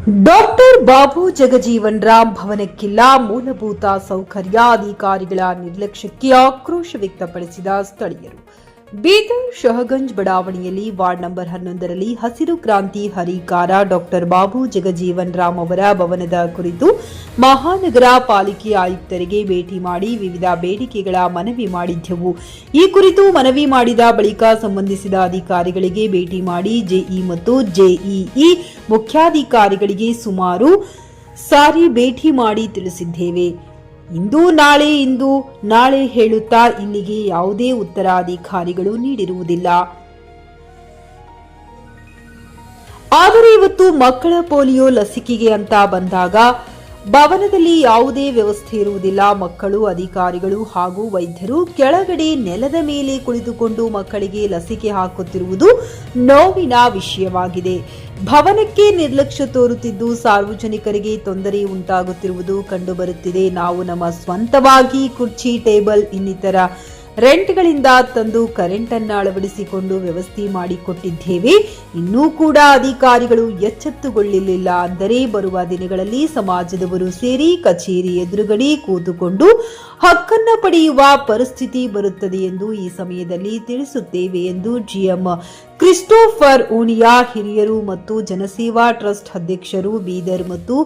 Doctor Babu Jagjivan Ram ಭವನಕ್ಕಿಲ್ಲ ಮೂಲಭೂತ ಸೌಕರ್ಯ, ಅಧಿಕಾರಿಗಳ ನಿರ್ಲಕ್ಷ್ಯಕ್ಕೆ ಆಕ್ರೋಶ ವ್ಯಕ್ತಪಡಿಸಿದ ಸ್ಥಳೀಯರು. ಬೀದರ್ ಶಹಗಂಜ್ ಬಡಾವಣೆಯಲ್ಲಿ ವಾರ್ಡ್ ನಂಬರ್ 11ರಲ್ಲಿ ಹಸಿರು ಕ್ರಾಂತಿ ಹರಿಕಾರ ಡಾಕ್ಟರ್ ಬಾಬು ಜಗಜೀವನ್ ರಾಮ್ ಅವರ ಭವನದ ಕುರಿತು ಮಹಾನಗರ ಪಾಲಿಕೆ ಆಯುಕ್ತರಿಗೆ ಭೇಟಿ ಮಾಡಿ ವಿವಿಧ ಬೇಡಿಕೆಗಳ ಮನವಿ ಮಾಡಿದ್ದೆವು. ಈ ಕುರಿತು ಮನವಿ ಮಾಡಿದ ಬಳಿಕ ಸಂಬಂಧಿಸಿದ ಅಧಿಕಾರಿಗಳಿಗೆ ಭೇಟಿ ಮಾಡಿ ಜೆಇ ಮತ್ತು ಜೆಇಇ ಮುಖ್ಯಾಧಿಕಾರಿಗಳಿಗೆ ಸುಮಾರು ಸಾರಿ ಭೇಟಿ ಮಾಡಿ ತಿಳಿಸಿದ್ದೇವೆ. ಇಂದು ನಾಳೆ ಹೇಳುತ್ತಾ ಇಲ್ಲಿಗೆ ಯಾವುದೇ ಉತ್ತರಾಧಿಕಾರಿಗಳು ನೀಡಿರುವುದಿಲ್ಲ. ಆದರೆ ಇವತ್ತು ಮಕ್ಕಳ ಪೋಲಿಯೋ ಲಸಿಕೆಗೆ ಅಂತ ಬಂದಾಗ ಭವನದಲ್ಲಿ ಯಾವುದೇ ವ್ಯವಸ್ಥೆ ಇರುವುದಿಲ್ಲ. ಮಕ್ಕಳು, ಅಧಿಕಾರಿಗಳು ಹಾಗೂ ವೈದ್ಯರು ಕೆಳಗಡೆ ನೆಲದ ಮೇಲೆ ಕುಳಿತುಕೊಂಡು ಮಕ್ಕಳಿಗೆ ಲಸಿಕೆ ಹಾಕುತ್ತಿರುವುದು ನೋವಿನ ವಿಷಯವಾಗಿದೆ. ಭವನಕ್ಕೆ ನಿರ್ಲಕ್ಷ್ಯ ತೋರುತ್ತಿದ್ದು ಸಾರ್ವಜನಿಕರಿಗೆ ತೊಂದರೆ ಉಂಟಾಗುತ್ತಿರುವುದು ಕಂಡುಬರುತ್ತಿದೆ. ನಾವು ನಮ್ಮ ಸ್ವಂತವಾಗಿ ಕುರ್ಚಿ, ಟೇಬಲ್ ಇನ್ನಿತರ ರೆಂಟ್ಗಳಿಂದ ತಂದು ಕರೆಂಟ್ ಅನ್ನು ಅಳವಡಿಸಿಕೊಂಡು ವ್ಯವಸ್ಥೆ ಮಾಡಿಕೊಟ್ಟಿದ್ದೇವೆ. ಇನ್ನೂ ಕೂಡ ಅಧಿಕಾರಿಗಳು ಎಚ್ಚೆತ್ತುಕೊಳ್ಳಲಿಲ್ಲ. ಅಂದರೆ ಬರುವ ದಿನಗಳಲ್ಲಿ ಸಮಾಜದವರು ಸೇರಿ ಕಚೇರಿ ಎದುರುಗಡೆ ಕೂತುಕೊಂಡು ಹಕ್ಕನ್ನು ಪಡೆಯುವ ಪರಿಸ್ಥಿತಿ ಬರುತ್ತದೆ ಎಂದು ಈ ಸಮಯದಲ್ಲಿ ತಿಳಿಸುತ್ತೇವೆ ಎಂದು ಜಿಎಂ ಕ್ರಿಸ್ಟೋಫರ್ ಓಣಿಯಾ, ಹಿರಿಯರು ಮತ್ತು ಜನಸೇವಾ ಟ್ರಸ್ಟ್ ಅಧ್ಯಕ್ಷರು ಬೀದರ್ ಮತ್ತು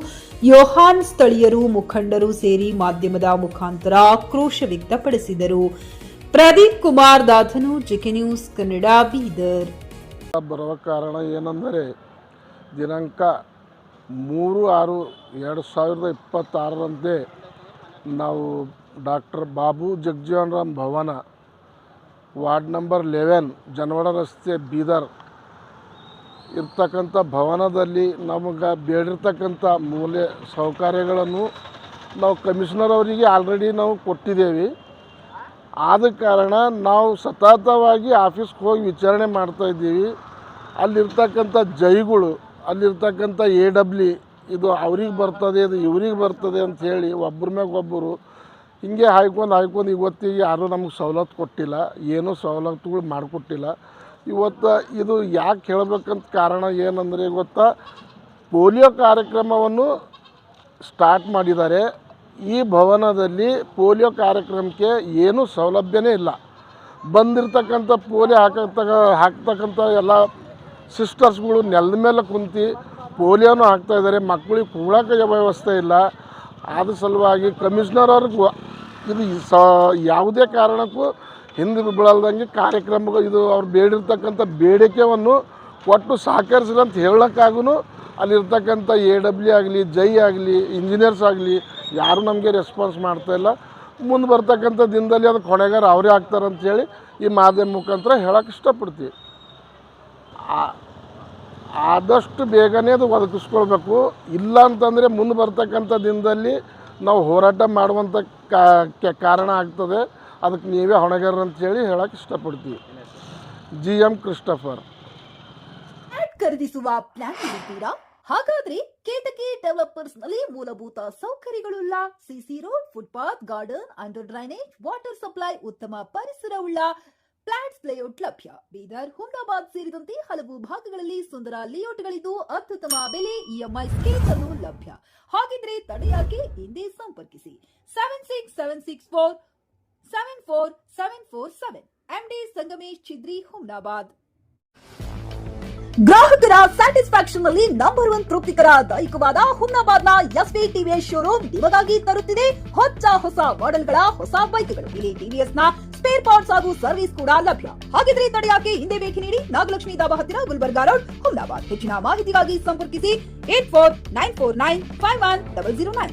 ಯೋಹಾನ್ ಸ್ಥಳೀಯರು ಮುಖಂಡರು ಸೇರಿ ಮಾಧ್ಯಮದ ಮುಖಾಂತರ ಆಕ್ರೋಶ ವ್ಯಕ್ತಪಡಿಸಿದರು. ಪ್ರದೀಪ್ ಕುಮಾರ್ ದಾಧನು, ಜಿಕೆ ನ್ಯೂಸ್ ಕನ್ನಡ, ಬೀದರ್. ಬರುವ ಕಾರಣ ಏನೆಂದರೆ ದಿನಾಂಕ 3/6/2026ರಂತೆ ನಾವು ಡಾಕ್ಟರ್ ಬಾಬು ಜಗಜೀವನ್ ರಾಮ್ ಭವನ ವಾರ್ಡ್ ನಂಬರ್ 11 ಜನವಾಡ ರಸ್ತೆ ಬೀದರ್ ಇರ್ತಕ್ಕಂಥ ಭವನದಲ್ಲಿ ನಮಗೆ ಬೇಡಿರ್ತಕ್ಕಂಥ ಮೂಲ ಸೌಕರ್ಯಗಳನ್ನು ನಾವು ಕಮಿಷನರ್ ಅವರಿಗೆ ಆಲ್ರೆಡಿ ನಾವು ಕೊಟ್ಟಿದ್ದೇವೆ. ಆದ ಕಾರಣ ನಾವು ಸತತವಾಗಿ ಆಫೀಸ್ಗೆ ಹೋಗಿ ವಿಚಾರಣೆ ಮಾಡ್ತಾಯಿದ್ದೀವಿ. ಅಲ್ಲಿರ್ತಕ್ಕಂಥ ಜೈಗಳು, ಅಲ್ಲಿರ್ತಕ್ಕಂಥ AW ಇದು ಅವ್ರಿಗೆ ಬರ್ತದೆ, ಇದು ಇವ್ರಿಗೆ ಬರ್ತದೆ ಅಂಥೇಳಿ ಒಬ್ಬರ ಮ್ಯಾಗ ಒಬ್ಬರು ಹಿಂಗೆ ಹಾಯ್ಕೊಂಡು ಇವತ್ತಿಗೆ ಯಾರೂ ನಮಗೆ ಸವಲತ್ತು ಕೊಟ್ಟಿಲ್ಲ, ಏನೂ ಸವಲತ್ತುಗಳು ಮಾಡಿಕೊಟ್ಟಿಲ್ಲ. ಇವತ್ತು ಇದು ಯಾಕೆ ಹೇಳಬೇಕಂತ ಕಾರಣ ಏನಂದರೆ, ಇವತ್ತು ಪೋಲಿಯೋ ಕಾರ್ಯಕ್ರಮವನ್ನು ಸ್ಟಾರ್ಟ್ ಮಾಡಿದ್ದಾರೆ. ಈ ಭವನದಲ್ಲಿ ಪೋಲಿಯೋ ಕಾರ್ಯಕ್ರಮಕ್ಕೆ ಏನೂ ಸೌಲಭ್ಯನೇ ಇಲ್ಲ. ಬಂದಿರತಕ್ಕಂಥ ಪೋಲಿಯೋ ಹಾಕ್ತಕ್ಕಂಥ ಎಲ್ಲ ಸಿಸ್ಟರ್ಸ್ಗಳು ನೆಲದ ಮೇಲೆ ಕುಂತು ಪೋಲಿಯೋನು ಹಾಕ್ತಾಯಿದ್ದಾರೆ. ಮಕ್ಕಳಿಗೆ ಕೂಡೋಕ್ಕೆ ವ್ಯವಸ್ಥೆ ಇಲ್ಲ. ಆದ ಸಲುವಾಗಿ ಕಮಿಷನರ್ ಅವ್ರಿಗೆ ಇದು ಯಾವುದೇ ಕಾರಣಕ್ಕೂ ಹಿಂದೆ ಬೀಳಲ್ದಂಗೆ ಕಾರ್ಯಕ್ರಮಗಳು ಇದು ಅವ್ರು ಬೇಡಿರ್ತಕ್ಕಂಥ ಬೇಡಿಕೆಯನ್ನು ಒಟ್ಟು ಸಹಕರಿಸಿಲ್ಲ ಅಂತ ಹೇಳೋಕ್ಕಾಗೂ ಅಲ್ಲಿರ್ತಕ್ಕಂಥ AW ಆಗಲಿ, ಜೈ ಆಗಲಿ, ಇಂಜಿನಿಯರ್ಸ್ ಆಗಲಿ ಯಾರೂ ನಮಗೆ ರೆಸ್ಪಾನ್ಸ್ ಮಾಡ್ತಾಯಿಲ್ಲ. ಮುಂದೆ ಬರ್ತಕ್ಕಂಥ ದಿನದಲ್ಲಿ ಅದಕ್ಕೆ ಹೊಣೆಗಾರ ಅವರೇ ಆಗ್ತಾರಂಥೇಳಿ ಈ ಮಾಧ್ಯಮ ಮುಖಾಂತರ ಹೇಳೋಕ್ಕೆ ಇಷ್ಟಪಡ್ತೀವಿ. ಆದಷ್ಟು ಬೇಗನೆ ಅದು ಒದಗಿಸ್ಕೊಳ್ಬೇಕು. ಇಲ್ಲ ಅಂತಂದರೆ ಮುಂದೆ ಬರ್ತಕ್ಕಂಥ ದಿನದಲ್ಲಿ ನಾವು ಹೋರಾಟ ಮಾಡುವಂಥ ಕಾರಣ ಆಗ್ತದೆ. ಅದಕ್ಕೆ ನೀವೇ ಹೊಣೆಗಾರ ಅಂತೇಳಿ ಹೇಳೋಕ್ಕೆ ಇಷ್ಟಪಡ್ತೀವಿ. GM Christopher. ಖರೀದಿಸುವ ಪ್ಲಾನ್ ಇದ್ದೀರಾ? ಹಾಗಾದ್ರೆ ಕೇತಕಿ ಡೆವಲಪರ್ಸ್ ನಲ್ಲಿ ಮೂಲಭೂತ ಸೌಕರ್ಯಗಳುಳ್ಳ CC road, footpath, garden, under drainage, water supply, ಉತ್ತಮ ಪರಿಸರವುಳ್ಳ ಫ್ಲಾಟ್ಸ್ ಲೇಔಟ್ ಲಭ್ಯ. ಬೀದರ್, ಹುಮ್ನಾಬಾದ್ ಸೇರಿದಂತೆ ಹಲವು ಭಾಗಗಳಲ್ಲಿ ಸುಂದರ ಲೇಔಟ್ಗಳಿದ್ದು ಅತ್ಯುತ್ತಮ ಬೆಲೆ, EMI ಸ್ಕೀಮ್ಸ್ ಅನ್ನು ಲಭ್ಯ. ಹಾಗಿದ್ರೆ ತಡೆಯಾಕೆ? ಹಿಂದೆ ಸಂಪರ್ಕಿಸಿ 7676474747 MD ಸಂಗಮೇಶ್ ಚಿದ್ರಿ, ಹುಮ್ನಾಬಾದ್. ಗ್ರಾಹಕರ ಸ್ಯಾಟಿಸ್ಫ್ಯಾಕ್ಷನ್ ನಲ್ಲಿ ನಂಬರ್ 1 ತೃಪ್ತಿಕರ ದೈಹಿಕವಾದ ಹುಮ್ನಾಬಾದ್ನ SV TVS ಶೋರೂಮ್ ನಿಮಗಾಗಿ ತರುತ್ತಿದೆ ಹೊಸ ಮಾಡೆಲ್ಗಳ ಹೊಸ ಬೈಕ್ಗಳು. ಇಲ್ಲಿ TVS ನ ಸ್ಪೇರ್ ಪಾರ್ಟ್ಸ್ ಹಾಗೂ ಸರ್ವಿಸ್ ಕೂಡ ಲಭ್ಯ. ಹಾಗಿದ್ರೆ ತಡೆಯಾಕೆ? ಹಿಂದೆ ಭೇಟಿ ನೀಡಿ. ನಾಗಲಕ್ಷ್ಮಿ ದಾಬಾ ಹತ್ತಿರ, ಗುಲ್ಬರ್ಗಾ ರೋಡ್, ಹುಮ್ನಾಬಾದ್. ಹೆಚ್ಚಿನ ಮಾಹಿತಿಗಾಗಿ ಸಂಪರ್ಕಿಸಿ 8494951009.